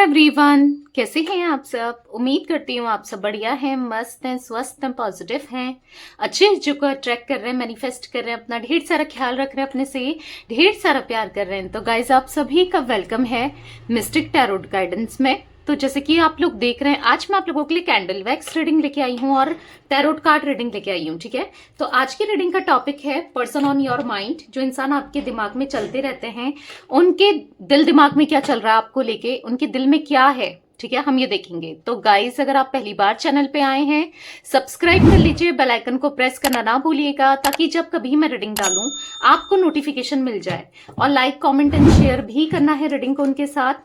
Everyone, कैसे हैं आप सब। उम्मीद करती हूँ आप सब बढ़िया हैं, मस्त हैं, स्वस्थ हैं, पॉजिटिव हैं, अच्छे चीजों को अट्रैक्ट कर रहे हैं, मैनिफेस्ट कर रहे हैं, अपना ढेर सारा ख्याल रख रहे हैं, अपने से ढेर सारा प्यार कर रहे हैं। तो गाइज आप सभी का वेलकम है मिस्टिक टैरोट गाइडेंस में। तो जैसे कि आप लोग देख रहे हैं, आज मैं आप लोगों के लिए कैंडल वैक्स रीडिंग लेके आई हूँ और टैरोट कार्ड रीडिंग लेके आई हूँ। ठीक है, तो आज की रीडिंग का टॉपिक है पर्सन ऑन योर माइंड। जो इंसान आपके दिमाग में चलते रहते हैं, उनके दिल दिमाग में क्या चल रहा है आपको लेके, उनके दिल में क्या है, ठीक है, हम ये देखेंगे। तो गाइस, अगर आप पहली बार चैनल पे आए हैं, सब्सक्राइब कर लीजिए, बेल आइकन को प्रेस करना ना भूलिएगा, ताकि जब कभी मैं रीडिंग डालूं आपको नोटिफिकेशन मिल जाए। और लाइक, कमेंट एंड शेयर भी करना है रीडिंग को उनके साथ,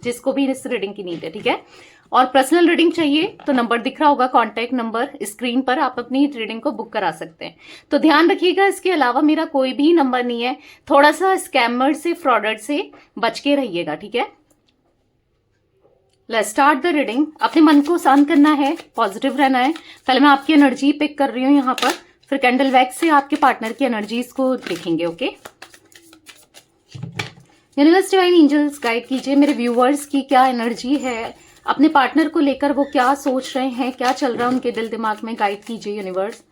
जिसको भी इस रीडिंग की नीड है। ठीक है, और पर्सनल रीडिंग चाहिए तो नंबर दिख रहा होगा, कॉन्टैक्ट नंबर स्क्रीन पर, आप अपनी रीडिंग को बुक करा सकते हैं। तो ध्यान रखिएगा, इसके अलावा मेरा कोई भी नंबर नहीं है। थोड़ा सा स्कैमर से, फ्रॉडर से बच के रहिएगा। ठीक है, लेट्स स्टार्ट द रीडिंग। अपने मन को शांत करना है, पॉजिटिव रहना है। पहले मैं आपकी एनर्जी पिक कर रही हूँ यहाँ पर, फिर कैंडल वैक्स से आपके पार्टनर की एनर्जीज को देखेंगे। Okay, universe, divine angels guide कीजिए मेरे व्यूअर्स की क्या एनर्जी है, अपने पार्टनर को लेकर वो क्या सोच रहे हैं, क्या चल रहा है उनके दिल दिमाग में। गाइड कीजिए यूनिवर्स,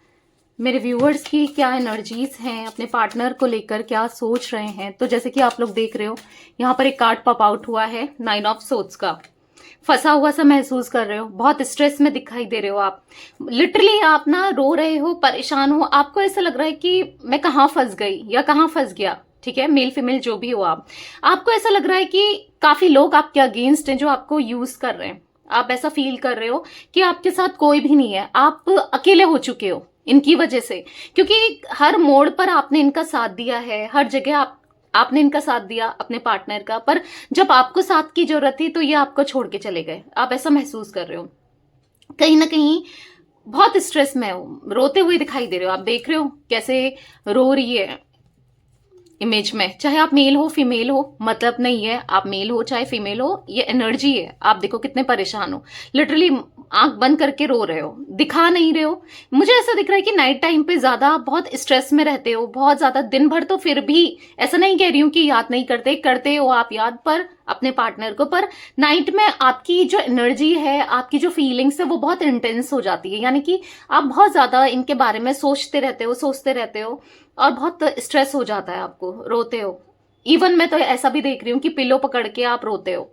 मेरे व्यूअर्स की क्या एनर्जीज हैं, अपने पार्टनर को लेकर क्या सोच रहे हैं। तो जैसे कि आप लोग देख रहे हो, यहाँ पर एक कार्ड पॉप आउट हुआ है, 9 ऑफ सोर्ड्स का। फंसा हुआ सा महसूस कर रहे हो, बहुत स्ट्रेस में दिखाई दे रहे हो आप। लिटरली आप ना रो रहे हो, परेशान हो, आपको ऐसा लग रहा है कि मैं कहाँ फंस गई या कहाँ फंस गया। ठीक है, मेल फीमेल जो भी हो आप, आपको ऐसा लग रहा है कि काफी लोग आपके अगेंस्ट हैं, जो आपको यूज कर रहे हैं। आप ऐसा फील कर रहे हो कि आपके साथ कोई भी नहीं है, आप अकेले हो चुके हो इनकी वजह से। क्योंकि हर मोड़ पर आपने इनका साथ दिया है, हर जगह आपने इनका साथ दिया अपने पार्टनर का, पर जब आपको साथ की जरूरत थी तो ये आपको छोड़ के चले गए। आप ऐसा महसूस कर रहे हो, कहीं ना कहीं बहुत स्ट्रेस में हो, रोते हुए दिखाई दे रहे हो। आप देख रहे हो कैसे रो रही है इमेज में। चाहे आप मेल हो फीमेल हो, मतलब नहीं है आप मेल हो चाहे फीमेल हो, ये एनर्जी है। आप देखो कितने परेशान हो, लिटरली आंख बंद करके रो रहे हो, दिखा नहीं रहे हो। मुझे ऐसा दिख रहा है कि नाइट टाइम पे ज्यादा बहुत स्ट्रेस में रहते हो, बहुत ज्यादा। दिन भर तो फिर भी ऐसा नहीं कह रही हूँ कि याद नहीं करते, करते हो आप याद पर अपने पार्टनर को, पर नाइट में आपकी जो एनर्जी है, आपकी जो फीलिंग्स है, वो बहुत इंटेंस हो जाती है। यानी कि आप बहुत ज्यादा इनके बारे में सोचते रहते हो और बहुत स्ट्रेस हो जाता है आपको, रोते हो। इवन मैं तो ऐसा भी देख रही हूँ कि पिलो पकड़ के आप रोते हो,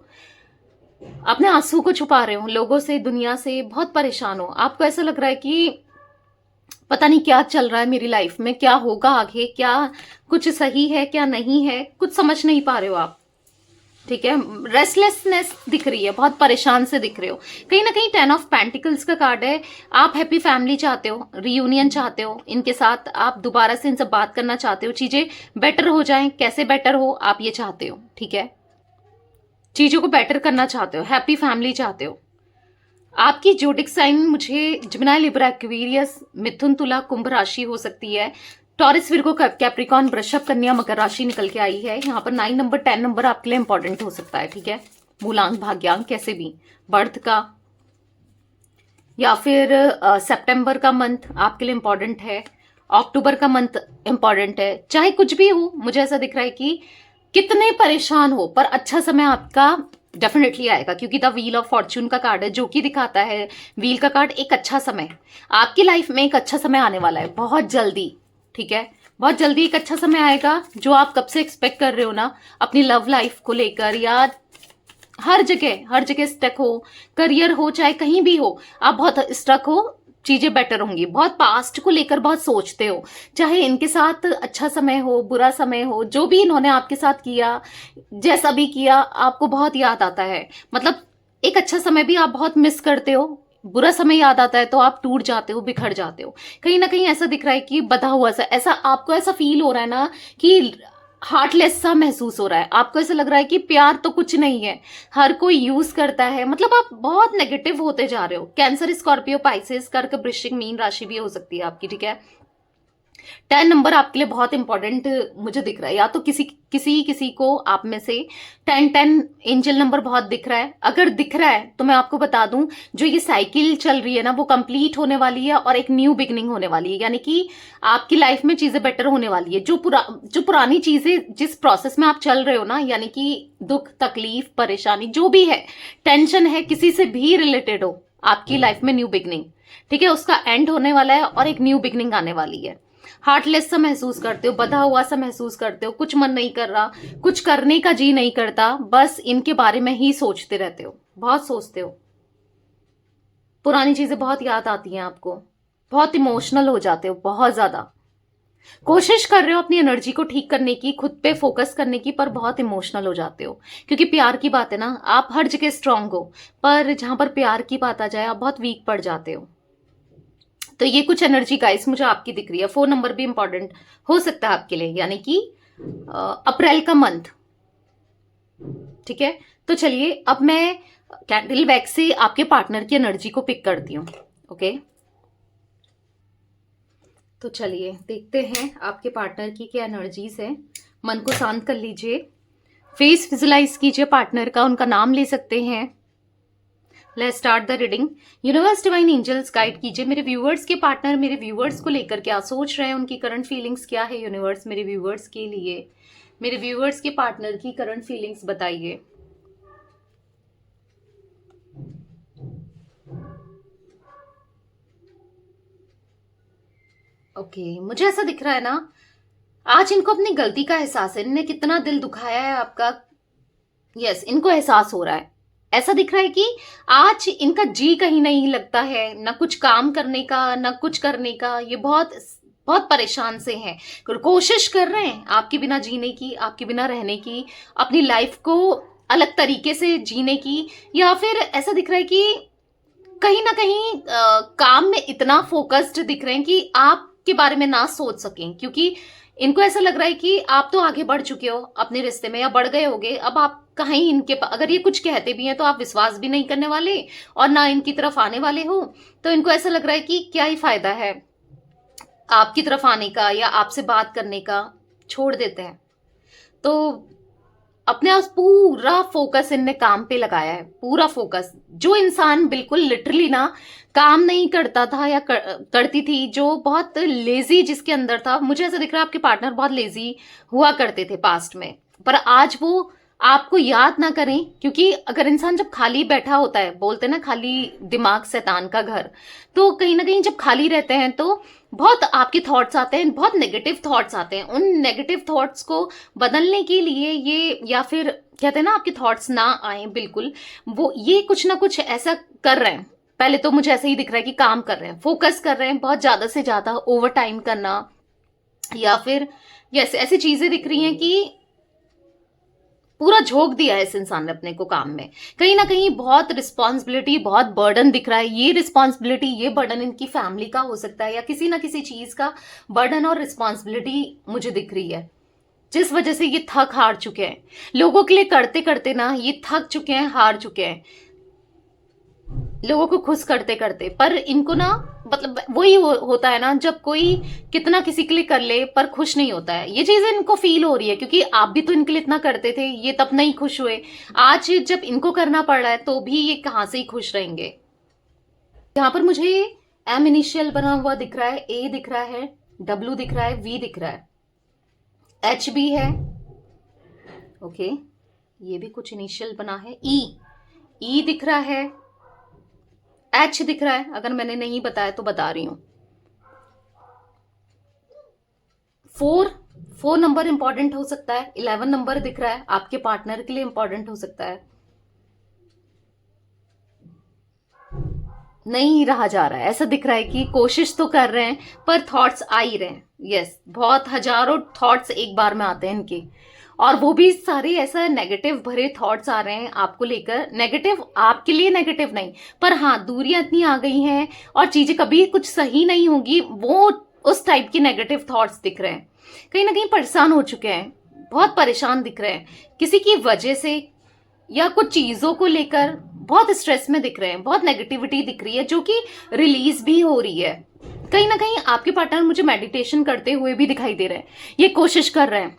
अपने आंसू को छुपा रहे हो, लोगों से, दुनिया से बहुत परेशान हो। आपको ऐसा लग रहा है कि पता नहीं क्या चल रहा है मेरी लाइफ में, क्या होगा आगे, क्या कुछ सही है क्या नहीं है, कुछ समझ नहीं पा रहे हो आप। ठीक है, रेस्टलेसनेस दिख रही है, बहुत परेशान से दिख रहे हो। कहीं ना कहीं 10 ऑफ पेंटिकल्स का कार्ड है। आप हैप्पी फैमिली चाहते हो, रियूनियन चाहते हो इनके साथ, आप दोबारा से इनसे बात करना चाहते हो, चीजें बेटर हो जाएं। कैसे बेटर हो आप ये चाहते हो, ठीक है, चीजों को बेटर करना चाहते हो, हैप्पी फैमिली चाहते हो। आपकी जोडिक साइन मुझे जिमिनी, लिब्रा, एक्वेरियस, मिथुन, तुला, कुंभ राशि हो सकती है। टॉरस, विर्गो, कैप्रिकॉन, वृषभ, कन्या, मकर राशि निकल के आई है। यहाँ पर 9 नंबर, 10 नंबर आपके लिए इंपॉर्टेंट हो सकता है। ठीक है, मूलांक, भाग्यांक, कैसे भी, बर्थ का या फिर सितंबर का मंथ आपके लिए इंपॉर्टेंट है, अक्टूबर का मंथ इंपॉर्टेंट है। चाहे कुछ भी हो, मुझे ऐसा दिख रहा है कि कितने परेशान हो, पर अच्छा समय आपका डेफिनेटली आएगा, क्योंकि द व्हील ऑफ फॉर्च्यून का कार्ड है, जो कि दिखाता है व्हील का कार्ड, एक अच्छा समय आपकी लाइफ में, एक अच्छा समय आने वाला है बहुत जल्दी। ठीक है, बहुत जल्दी एक अच्छा समय आएगा, जो आप कब से एक्सपेक्ट कर रहे हो ना, अपनी लव लाइफ को लेकर, या हर जगह स्टक हो, करियर हो, चाहे कहीं भी हो आप बहुत स्टक हो, चीजें बेटर होंगी। बहुत पास्ट को लेकर बहुत सोचते हो, चाहे इनके साथ अच्छा समय हो, बुरा समय हो, जो भी इन्होंने आपके साथ किया, जैसा भी किया, आपको बहुत याद आता है। मतलब एक अच्छा समय भी आप बहुत मिस करते हो, बुरा समय याद आता है तो आप टूट जाते हो, बिखर जाते हो। कहीं ना कहीं ऐसा दिख रहा है कि बधा हुआ सा, ऐसा आपको ऐसा फील हो रहा है ना कि हार्टलेस सा महसूस हो रहा है। आपको ऐसा लग रहा है कि प्यार तो कुछ नहीं है, हर कोई यूज करता है। मतलब आप बहुत नेगेटिव होते जा रहे हो। कैंसर, स्कॉर्पियो, पाइसेस, कर्क, वृश्चिक, मीन राशि भी हो सकती है आपकी। ठीक है, 10 नंबर आपके लिए बहुत इंपॉर्टेंट मुझे दिख रहा है। या तो किसी किसी किसी को आप में से 10 एंजल नंबर बहुत दिख रहा है। अगर दिख रहा है तो मैं आपको बता दूं, जो ये साइकिल चल रही है ना वो कंप्लीट होने वाली है और एक न्यू बिगनिंग होने वाली है। यानी कि आपकी लाइफ में चीजें बेटर होने वाली है। जो पुरानी चीजें जिस प्रोसेस में आप चल रहे हो ना, यानी कि दुख तकलीफ परेशानी जो भी है, टेंशन है, किसी से भी रिलेटेड हो, आपकी लाइफ में न्यू बिगनिंग, ठीक है, उसका एंड होने वाला है और एक न्यू बिगनिंग आने वाली है। हार्टलेस सा महसूस करते हो, बधा हुआ सा महसूस करते हो, कुछ मन नहीं कर रहा, कुछ करने का जी नहीं करता, बस इनके बारे में ही सोचते रहते हो, बहुत सोचते हो, पुरानी चीजें बहुत याद आती हैं आपको, बहुत इमोशनल हो जाते हो, बहुत ज्यादा कोशिश कर रहे हो अपनी एनर्जी को ठीक करने की, खुद पे फोकस करने की, पर बहुत इमोशनल हो जाते हो। क्योंकि प्यार की बात है ना, आप हर जगह स्ट्रांग हो, पर जहां पर प्यार की बात आ जाए आप बहुत वीक पड़ जाते हो। तो ये कुछ एनर्जी गाइस मुझे आपकी दिख रही है। 4 नंबर भी इंपॉर्टेंट हो सकता है आपके लिए, यानी कि अप्रैल का मंथ, ठीक है। तो चलिए अब मैं कैंडल वैक्स से आपके पार्टनर की एनर्जी को पिक करती हूँ। ओके, तो चलिए देखते हैं आपके पार्टनर की क्या एनर्जीज है। मन को शांत कर लीजिए, फेस विजुलाइज कीजिए पार्टनर का, उनका नाम ले सकते हैं। Let's start the reading. Universe divine angels guide कीजिए मेरे व्यूअर्स के पार्टनर मेरे व्यूअर्स को लेकर क्या सोच रहे हैं, उनकी करंट फीलिंग्स क्या है। यूनिवर्स मेरे व्यूअर्स के लिए, मेरे व्यूअर्स के पार्टनर की करंट फीलिंग्स बताइए। ओके, मुझे ऐसा दिख रहा है ना, आज इनको अपनी गलती का एहसास है, इनने कितना दिल दुखाया है आपका। यस, इनको एहसास हो रहा है। ऐसा दिख रहा है कि आज इनका जी कहीं नहीं लगता है, ना कुछ काम करने का ना कुछ करने का। ये बहुत बहुत परेशान से हैं, कोशिश कर रहे हैं आपके बिना जीने की, आपके बिना रहने की, अपनी लाइफ को अलग तरीके से जीने की। या फिर ऐसा दिख रहा है कि कहीं ना कहीं काम में इतना फोकस्ड दिख रहे हैं कि आपके बारे में ना सोच सकें, क्योंकि इनको ऐसा लग रहा है कि आप तो आगे बढ़ चुके हो अपने रिश्ते में, या बढ़ गए होगे। अब आप कहीं इनके अगर ये कुछ कहते भी हैं तो आप विश्वास भी नहीं करने वाले और ना इनकी तरफ आने वाले हो। तो इनको ऐसा लग रहा है कि क्या ही फायदा है आपकी तरफ आने का या आपसे बात करने का, छोड़ देते हैं। तो अपने आप पूरा फोकस इनने काम पे लगाया है, पूरा फोकस। जो इंसान बिल्कुल लिटरली ना काम नहीं करता था या करती थी, जो बहुत लेजी जिसके अंदर था, मुझे ऐसा दिख रहा है आपके पार्टनर बहुत लेजी हुआ करते थे पास्ट में, पर आज वो आपको याद ना करें। क्योंकि अगर इंसान जब खाली बैठा होता है, बोलते हैं ना खाली दिमाग शैतान का घर, तो कहीं ना कहीं जब खाली रहते हैं तो बहुत आपके थॉट्स आते हैं, बहुत नेगेटिव थॉट्स आते हैं। उन नेगेटिव थॉट्स को बदलने के लिए ये, या फिर कहते हैं ना आपके थॉट्स ना आए बिल्कुल, वो ये कुछ ना कुछ ऐसा कर रहे हैं। पहले तो मुझे ऐसा ही दिख रहा है कि काम कर रहे हैं, फोकस कर रहे हैं, बहुत ज्यादा से ज्यादा ओवर टाइम करना, या फिर यस ऐसी चीजें दिख रही हैं कि पूरा झोंक दिया है इस इंसान ने अपने को काम में। कहीं ना कहीं बहुत रिस्पॉन्सिबिलिटी, बहुत बर्डन दिख रहा है। ये रिस्पॉन्सिबिलिटी, ये बर्डन इनकी फैमिली का हो सकता है, या किसी ना किसी चीज का बर्डन और रिस्पॉन्सिबिलिटी मुझे दिख रही है, जिस वजह से ये थक हार चुके हैं। लोगों के लिए करते करते ना ये थक चुके हैं, हार चुके हैं, लोगों को खुश करते करते। पर इनको ना, मतलब वही होता है ना, जब कोई कितना किसी के लिए कर ले पर खुश नहीं होता है। ये चीजें इनको फील हो रही है, क्योंकि आप भी तो इनके लिए इतना करते थे, ये तब नहीं खुश हुए। आज जब इनको करना पड़ रहा है तो भी ये कहाँ से ही खुश रहेंगे। यहाँ पर मुझे एम इनिशियल बना हुआ दिख रहा है, ए दिख रहा है, डब्ल्यू दिख रहा है, वी दिख रहा है, एच भी है। ओके, ये भी कुछ इनिशियल बना है, ई दिख रहा है, एच दिख रहा है। अगर मैंने नहीं बताया तो बता रही हूं। 4 नंबर इंपॉर्टेंट हो सकता है। 11 नंबर दिख रहा है, आपके पार्टनर के लिए इंपॉर्टेंट हो सकता है। नहीं रहा जा रहा है, ऐसा दिख रहा है कि कोशिश तो कर रहे हैं पर थॉट्स आ ही रहे हैं। यस, बहुत हजारों थॉट्स एक बार में आते हैं इनके, और वो भी सारे ऐसा नेगेटिव भरे थॉट्स आ रहे हैं आपको लेकर। नेगेटिव आपके लिए नेगेटिव नहीं, पर हाँ दूरियां इतनी आ गई हैं और चीजें कभी कुछ सही नहीं होगी, वो उस टाइप की नेगेटिव थॉट्स दिख रहे हैं। कहीं ना कहीं परेशान हो चुके हैं, बहुत परेशान दिख रहे हैं किसी की वजह से, या कुछ चीजों को लेकर बहुत स्ट्रेस में दिख रहे हैं, बहुत नेगेटिविटी दिख रही है जो कि रिलीज भी हो रही है। कहीं ना कहीं आपके पार्टनर मुझे मेडिटेशन करते हुए भी दिखाई दे रहे हैं, ये कोशिश कर रहे हैं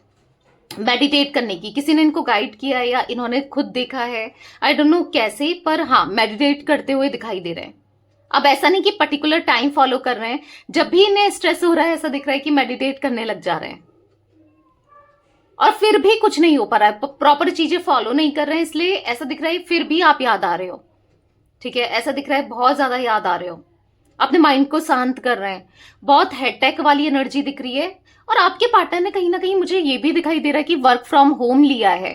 मेडिटेट करने की। किसी ने इनको गाइड किया है या इन्होंने खुद देखा है, आई डोंट नो कैसे, पर हाँ मेडिटेट करते हुए दिखाई दे रहे हैं। अब ऐसा नहीं कि पर्टिकुलर टाइम फॉलो कर रहे हैं, जब भी इन्हें स्ट्रेस हो रहा है ऐसा दिख रहा है कि मेडिटेट करने लग जा रहे हैं, और फिर भी कुछ नहीं हो पा रहा है, प्रॉपर चीजें फॉलो नहीं कर रहे हैं, इसलिए ऐसा दिख रहा है फिर भी आप याद आ रहे हो। ठीक है, ऐसा दिख रहा है बहुत ज्यादा याद आ रहे हो, अपने माइंड को शांत कर रहे हैं, बहुत हेडेक वाली एनर्जी दिख रही है। और आपके पार्टनर ने कहीं ना कहीं मुझे ये भी दिखाई दे रहा है कि वर्क फ्रॉम होम लिया है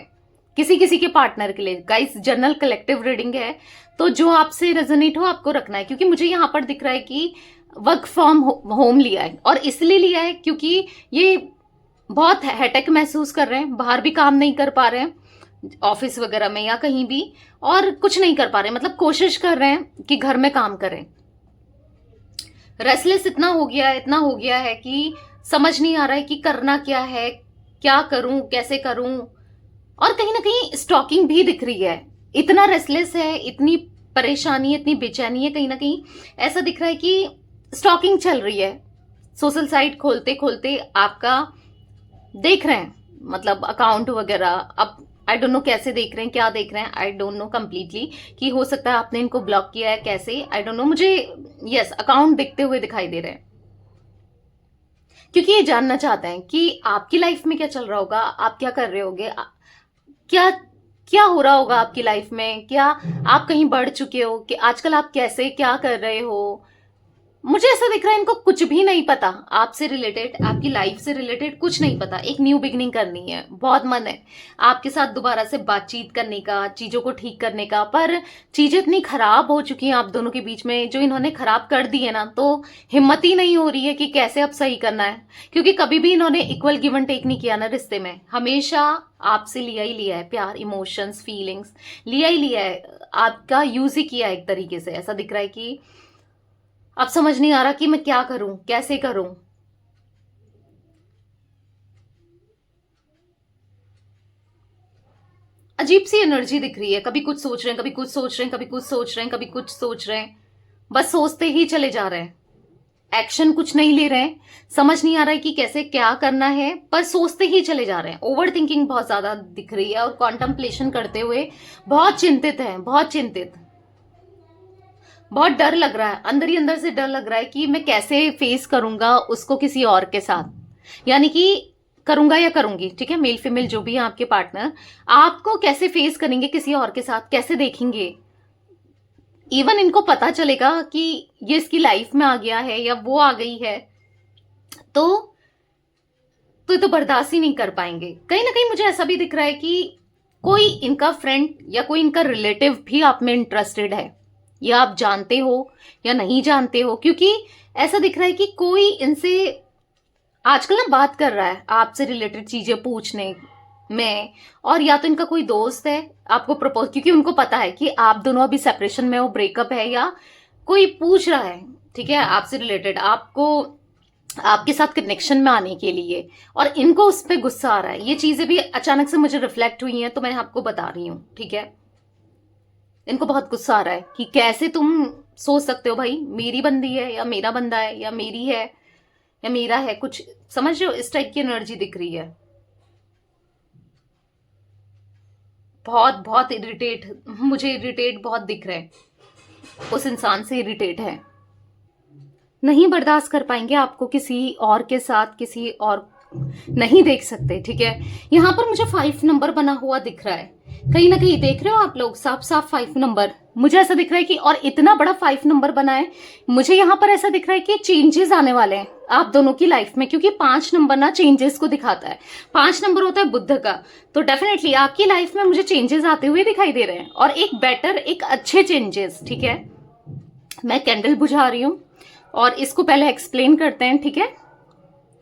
किसी किसी के पार्टनर के लिए। गाइस जनरल कलेक्टिव रीडिंग है, तो जो आपसे रेजोनेट हो आपको रखना है, क्योंकि मुझे यहाँ पर दिख रहा है कि वर्क फ्रॉम होम लिया है, और इसलिए लिया है क्योंकि ये बहुत हेडेक महसूस कर रहे हैं, बाहर भी काम नहीं कर पा रहे हैं ऑफिस वगैरह में या कहीं भी, और कुछ नहीं कर पा रहे, मतलब कोशिश कर रहे हैं कि घर में काम करें। रेस्टलेस इतना हो गया है कि समझ नहीं आ रहा है कि करना क्या है, क्या करूं, कैसे करूं। और कहीं ना कहीं स्टॉकिंग भी दिख रही है, इतना रेस्टलेस है, इतनी परेशानी, इतनी बेचैनी है, कहीं ना कहीं ऐसा दिख रहा है कि स्टॉकिंग चल रही है। सोशल साइट खोलते खोलते आपका देख रहे हैं, मतलब अकाउंट वगैरह। अब आई डोंट नो कैसे देख रहे हैं, क्या देख रहे हैं, आई डोंट नो कंप्लीटली, कि हो सकता है आपने इनको ब्लॉक किया है, कैसे, आई डोंट नो। मुझे यस अकाउंट दिखते हुए दिखाई दे रहे हैं, क्योंकि ये जानना चाहते हैं कि आपकी लाइफ में क्या चल रहा होगा, आप क्या कर रहे होगे, क्या क्या हो रहा होगा आपकी लाइफ में, क्या आप कहीं बढ़ चुके हो, कि आजकल आप कैसे क्या कर रहे हो। मुझे ऐसा दिख रहा है इनको कुछ भी नहीं पता आपसे रिलेटेड, आपकी लाइफ से रिलेटेड कुछ नहीं पता। एक न्यू बिगिनिंग करनी है, बहुत मन है आपके साथ दोबारा से बातचीत करने का, चीजों को ठीक करने का, पर चीजें इतनी खराब हो चुकी हैं आप दोनों के बीच में, जो इन्होंने खराब कर दी है ना, तो हिम्मत ही नहीं हो रही है कि कैसे अब सही करना है। क्योंकि कभी भी इन्होंने इक्वल गिव एंड टेक नहीं किया ना रिश्ते में, हमेशा आपसे लिया ही लिया है, प्यार, इमोशंस, फीलिंग्स लिया ही लिया है, आपका यूज ही किया है एक तरीके से। ऐसा दिख रहा है कि अब समझ नहीं आ रहा कि मैं क्या करूं, कैसे करूं। अजीब सी एनर्जी दिख रही है, कभी कुछ सोच रहे हैं, कभी कुछ सोच रहे हैं, कभी कुछ सोच रहे हैं, कभी कुछ सोच रहे हैं, बस सोचते ही चले जा रहे हैं, एक्शन कुछ नहीं ले रहे हैं, समझ नहीं आ रहा है कि कैसे क्या करना है, पर सोचते ही चले जा रहे हैं। ओवर थिंकिंग बहुत ज्यादा दिख रही है, और कॉन्टम्पलेशन करते हुए बहुत चिंतित है, बहुत चिंतित, बहुत डर लग रहा है, अंदर ही अंदर से डर लग रहा है कि मैं कैसे फेस करूंगा उसको किसी और के साथ, यानी कि करूंगा या करूंगी, ठीक है, मेल फीमेल जो भी है आपके पार्टनर, आपको कैसे फेस करेंगे किसी और के साथ, कैसे देखेंगे। इवन इनको पता चलेगा कि ये इसकी लाइफ में आ गया है या वो आ गई है, तो तो बर्दाश्त ही नहीं कर पाएंगे। कहीं ना कहीं मुझे ऐसा भी दिख रहा है कि कोई इनका फ्रेंड या कोई इनका रिलेटिव भी आप में इंटरेस्टेड है, या आप जानते हो या नहीं जानते हो, क्योंकि ऐसा दिख रहा है कि कोई इनसे आजकल ना बात कर रहा है आपसे रिलेटेड चीजें पूछने में, और या तो इनका कोई दोस्त है आपको प्रपोज, क्योंकि उनको पता है कि आप दोनों अभी सेपरेशन में हो, ब्रेकअप है, या कोई पूछ रहा है, ठीक है, आपसे रिलेटेड, आपको आपके साथ कनेक्शन में आने के लिए, और इनको उस पर गुस्सा आ रहा है। ये चीजें भी अचानक से मुझे रिफ्लेक्ट हुई हैं, तो मैं आपको बता रही हूँ, ठीक है। इनको बहुत गुस्सा आ रहा है कि कैसे तुम सोच सकते हो भाई, मेरी बंदी है या मेरा बंदा है, या मेरी है या मेरा है, कुछ समझ रहे हो, इस टाइप की एनर्जी दिख रही है। बहुत बहुत इरिटेट, मुझे इरिटेट बहुत दिख रहे हैं, उस इंसान से इरिटेट है, नहीं बर्दाश्त कर पाएंगे आपको किसी और के साथ, किसी और नहीं देख सकते, ठीक है। यहां पर मुझे 5 नंबर बना हुआ दिख रहा है, कहीं ना कहीं देख रहे हो आप लोग, साफ साफ 5 नंबर मुझे ऐसा दिख रहा है कि, और इतना बड़ा 5 नंबर बना है, मुझे यहां पर ऐसा दिख रहा है कि चेंजेस आने वाले हैं आप दोनों की लाइफ में, क्योंकि 5 नंबर ना चेंजेस को दिखाता है। 5 नंबर होता है बुध का, तो डेफिनेटली आपकी लाइफ में मुझे चेंजेस आते हुए दिखाई दे रहे हैं, और एक बेटर, एक अच्छे चेंजेस, ठीक है। मैं कैंडल बुझा रही हूं और इसको पहले एक्सप्लेन करते हैं, ठीक है।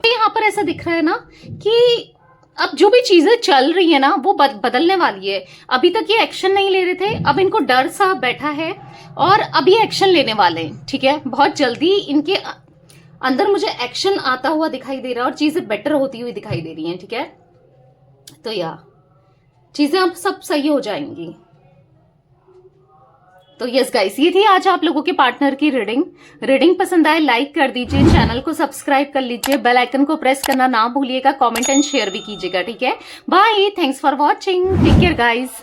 यहाँ पर ऐसा दिख रहा है ना कि अब जो भी चीजें चल रही है ना वो बदलने वाली है। अभी तक ये एक्शन नहीं ले रहे थे, अब इनको डर सा बैठा है और अब ये एक्शन लेने वाले हैं, ठीक है। बहुत जल्दी इनके अंदर मुझे एक्शन आता हुआ दिखाई दे रहा है और चीजें बेटर होती हुई दिखाई दे रही हैं, ठीक है। तो चीजें अब सब सही हो जाएंगी। तो यस गाइस, ये थी आज आप लोगों के पार्टनर की रीडिंग पसंद आए लाइक कर दीजिए, चैनल को सब्सक्राइब कर लीजिए, बेल आइकन को प्रेस करना ना भूलिएगा, कमेंट एंड शेयर भी कीजिएगा। ठीक है, bye, thanks for watching, take care guys.